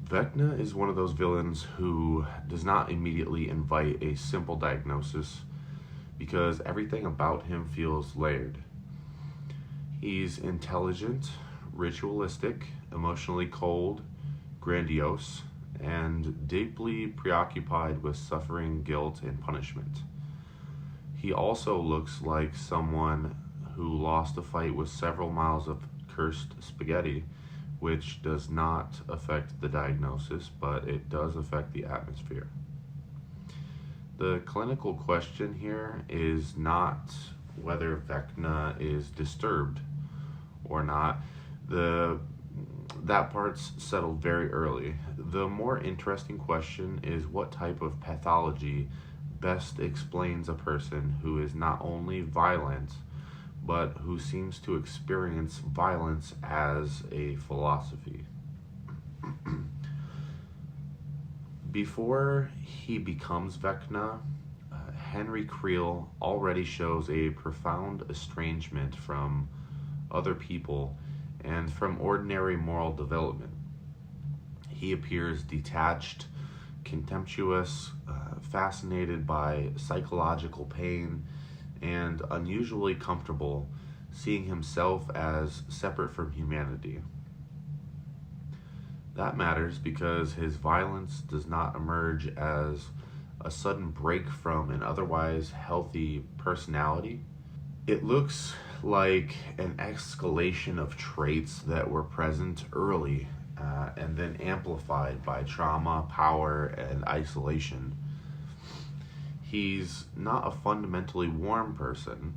Vecna is one of those villains who does not immediately invite a simple diagnosis because everything about him feels layered. He's intelligent, ritualistic, emotionally cold, grandiose, and deeply preoccupied with suffering, guilt, and punishment. He also looks like someone who lost a fight with several miles of cursed spaghetti, which does not affect the diagnosis, but it does affect the atmosphere. The clinical question here is not whether Vecna is disturbed or not. The that part's settled very early. The more interesting question is what type of pathology best explains a person who is not only violent but who seems to experience violence as a philosophy. Before he becomes Vecna, Henry Creel already shows a profound estrangement from other people and from ordinary moral development. He appears detached, contemptuous, fascinated by psychological pain, and unusually comfortable seeing himself as separate from humanity. That matters because his violence does not emerge as a sudden break from an otherwise healthy personality. It looks like an escalation of traits that were present early and then amplified by trauma, power, and isolation. He's not a fundamentally warm person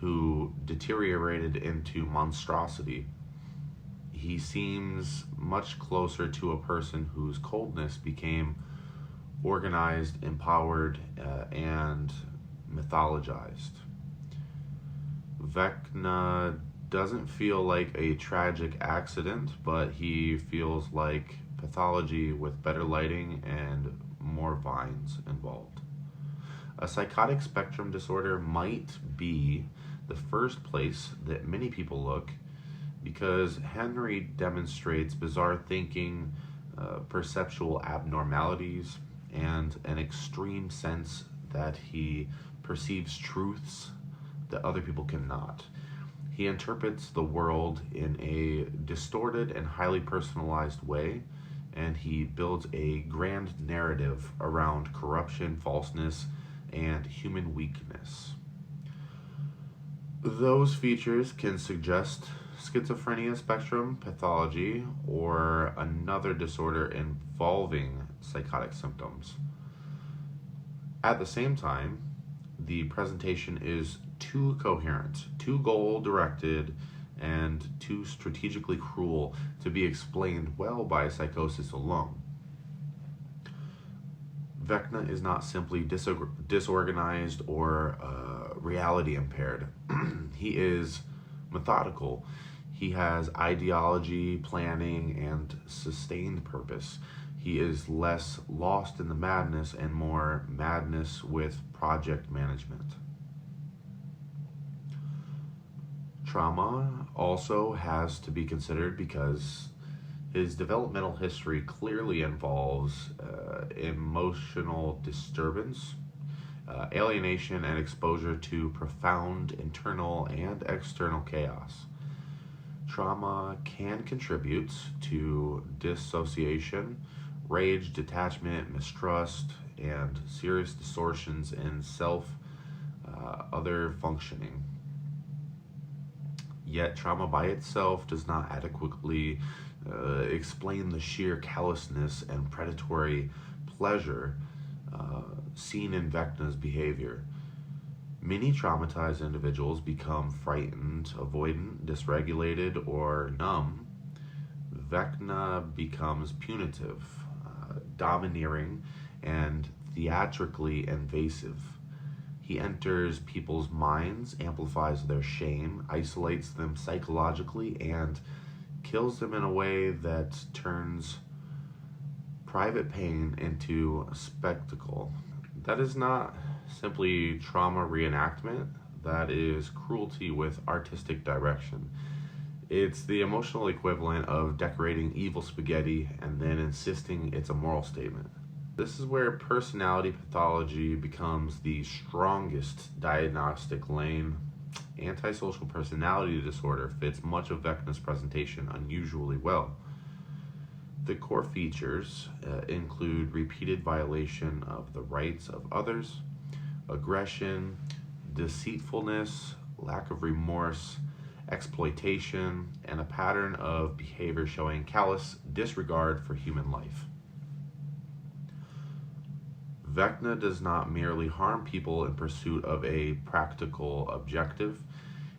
who deteriorated into monstrosity. He seems much closer to a person whose coldness became organized, empowered, and mythologized. Vecna doesn't feel like a tragic accident, but he feels like pathology with better lighting and more vines involved. A psychotic spectrum disorder might be the first place that many people look because Henry demonstrates bizarre thinking, perceptual abnormalities, and an extreme sense that he perceives truths that other people cannot. He interprets the world in a distorted and highly personalized way, and he builds a grand narrative around corruption, falseness, and human weakness. Those features can suggest schizophrenia spectrum pathology or another disorder involving psychotic symptoms. At the same time, the presentation is too coherent, too goal directed, and too strategically cruel to be explained well by psychosis alone. Vecna is not simply disorganized or reality impaired. He is methodical. He has ideology, planning, and sustained purpose. He is less lost in the madness and more madness with project management. Trauma also has to be considered because his developmental history clearly involves emotional disturbance, alienation, and exposure to profound internal and external chaos. Trauma can contribute to dissociation, rage, detachment, mistrust, and serious distortions in other functioning. Yet, trauma by itself does not adequately explain the sheer callousness and predatory pleasure seen in Vecna's behavior. Many traumatized individuals become frightened, avoidant, dysregulated, or numb. Vecna becomes punitive, domineering, and theatrically invasive. He enters people's minds, amplifies their shame, isolates them psychologically, and kills them in a way that turns private pain into a spectacle. That is not simply trauma reenactment, that is cruelty with artistic direction. It's the emotional equivalent of decorating evil spaghetti and then insisting it's a moral statement. This is where personality pathology becomes the strongest diagnostic lane. Antisocial personality disorder fits much of Vecna's presentation unusually well. The core features include repeated violation of the rights of others, aggression, deceitfulness, lack of remorse, exploitation, and a pattern of behavior showing callous disregard for human life. Vecna does not merely harm people in pursuit of a practical objective.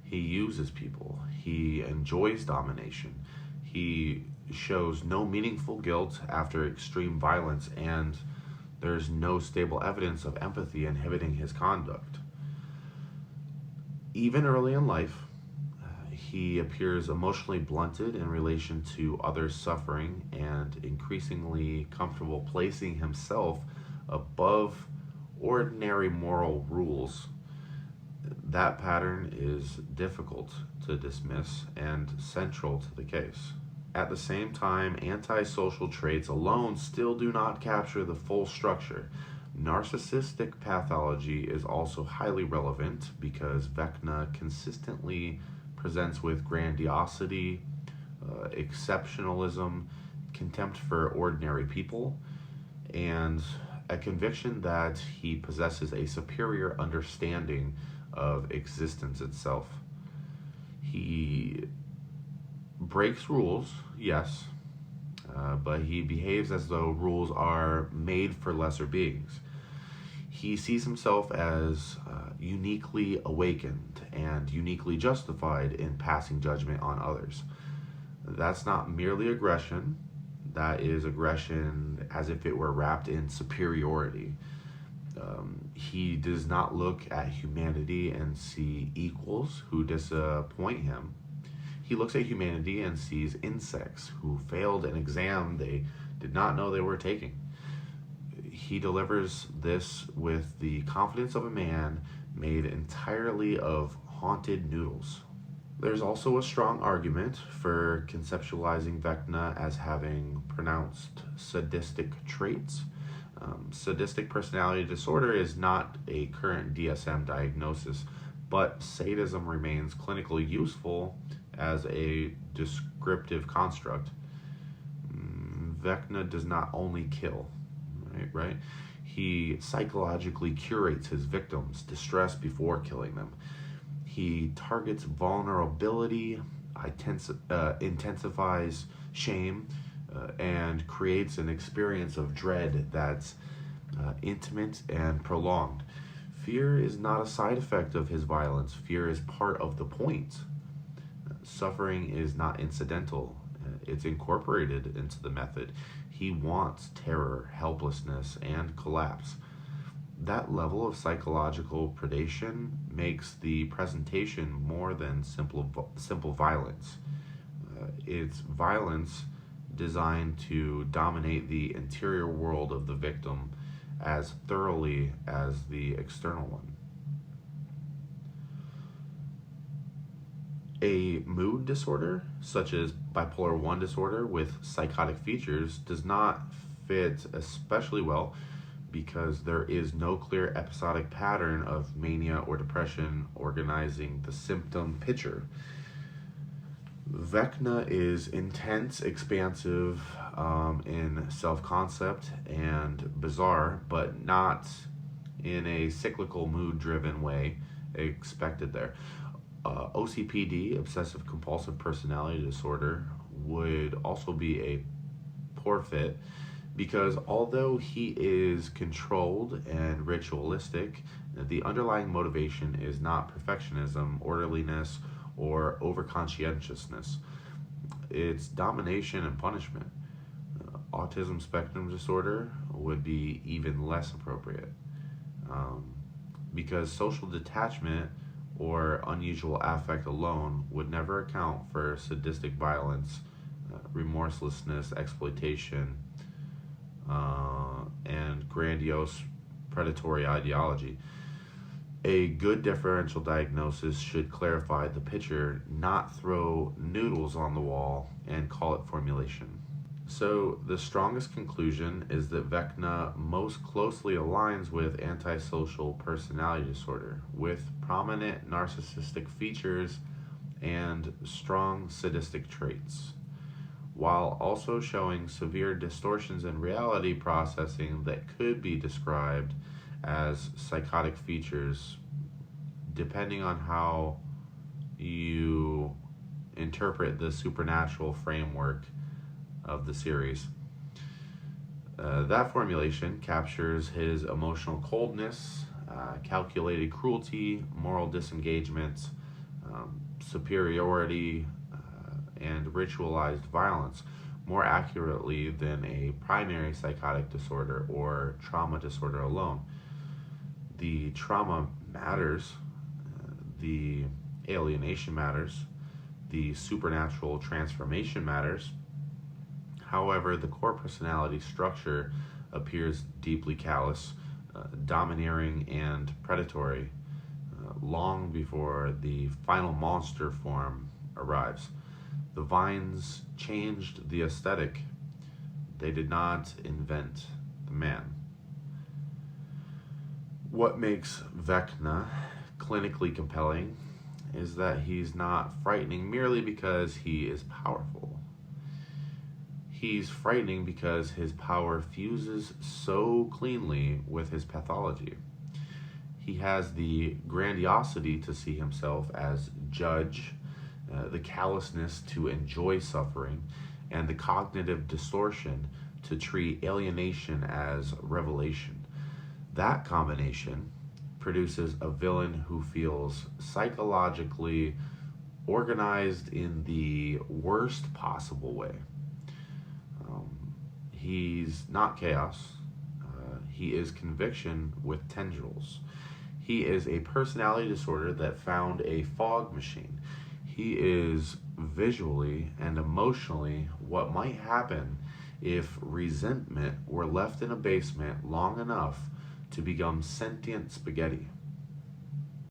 He uses people. He enjoys domination. He shows no meaningful guilt after extreme violence, and there's no stable evidence of empathy inhibiting his conduct. Even early in life, he appears emotionally blunted in relation to others' suffering and increasingly comfortable placing himself above ordinary moral rules. That pattern is difficult to dismiss and central to the case. At the same time, antisocial traits alone still do not capture the full structure. Narcissistic pathology is also highly relevant because Vecna consistently presents with grandiosity, exceptionalism, contempt for ordinary people, and a conviction that he possesses a superior understanding of existence itself. He breaks rules, yes, but he behaves as though rules are made for lesser beings. He sees himself as uniquely awakened and uniquely justified in passing judgment on others. That's not merely aggression, that is aggression as if it were wrapped in superiority. He does not look at humanity and see equals who disappoint him. He looks at humanity and sees insects who failed an exam they did not know they were taking. He delivers this with the confidence of a man made entirely of haunted noodles. There's also a strong argument for conceptualizing Vecna as having pronounced sadistic traits. Sadistic personality disorder is not a current DSM diagnosis, but sadism remains clinically useful as a descriptive construct. Vecna does not only kill, right? He psychologically curates his victims' distress before killing them. He targets vulnerability, intensifies shame, and creates an experience of dread that's intimate and prolonged. Fear is not a side effect of his violence. Fear is part of the point. Suffering is not incidental. It's incorporated into the method. He wants terror, helplessness, and collapse. That level of psychological predation makes the presentation more than simple violence. It's violence designed to dominate the interior world of the victim as thoroughly as the external one. A mood disorder, such as bipolar 1 disorder with psychotic features, does not fit especially well because there is no clear episodic pattern of mania or depression organizing the symptom picture. Vecna is intense, expansive in self-concept and bizarre, but not in a cyclical mood-driven way expected there. OCPD, obsessive compulsive personality disorder, would also be a poor fit because although he is controlled and ritualistic, the underlying motivation is not perfectionism, orderliness, or overconscientiousness. It's domination and punishment. Autism spectrum disorder would be even less appropriate because social detachment or unusual affect alone would never account for sadistic violence, remorselessness, exploitation, and grandiose predatory ideology. A good differential diagnosis should clarify the picture, not throw noodles on the wall and call it formulation. So, the strongest conclusion is that Vecna most closely aligns with antisocial personality disorder, with prominent narcissistic features and strong sadistic traits, while also showing severe distortions in reality processing that could be described as psychotic features, depending on how you interpret the supernatural framework of the series. That formulation captures his emotional coldness, calculated cruelty, moral disengagement, superiority, and ritualized violence more accurately than a primary psychotic disorder or trauma disorder alone. The trauma matters, the alienation matters, the supernatural transformation matters. However, the core personality structure appears deeply callous, domineering, and predatory long before the final monster form arrives. The vines changed the aesthetic, they did not invent the man. What makes Vecna clinically compelling is that he's not frightening merely because he is powerful. He's frightening because his power fuses so cleanly with his pathology. He has the grandiosity to see himself as judge, the callousness to enjoy suffering, and the cognitive distortion to treat alienation as revelation. That combination produces a villain who feels psychologically organized in the worst possible way. He's not chaos. He is conviction with tendrils. He is a personality disorder that found a fog machine. He is visually and emotionally what might happen if resentment were left in a basement long enough to become sentient spaghetti.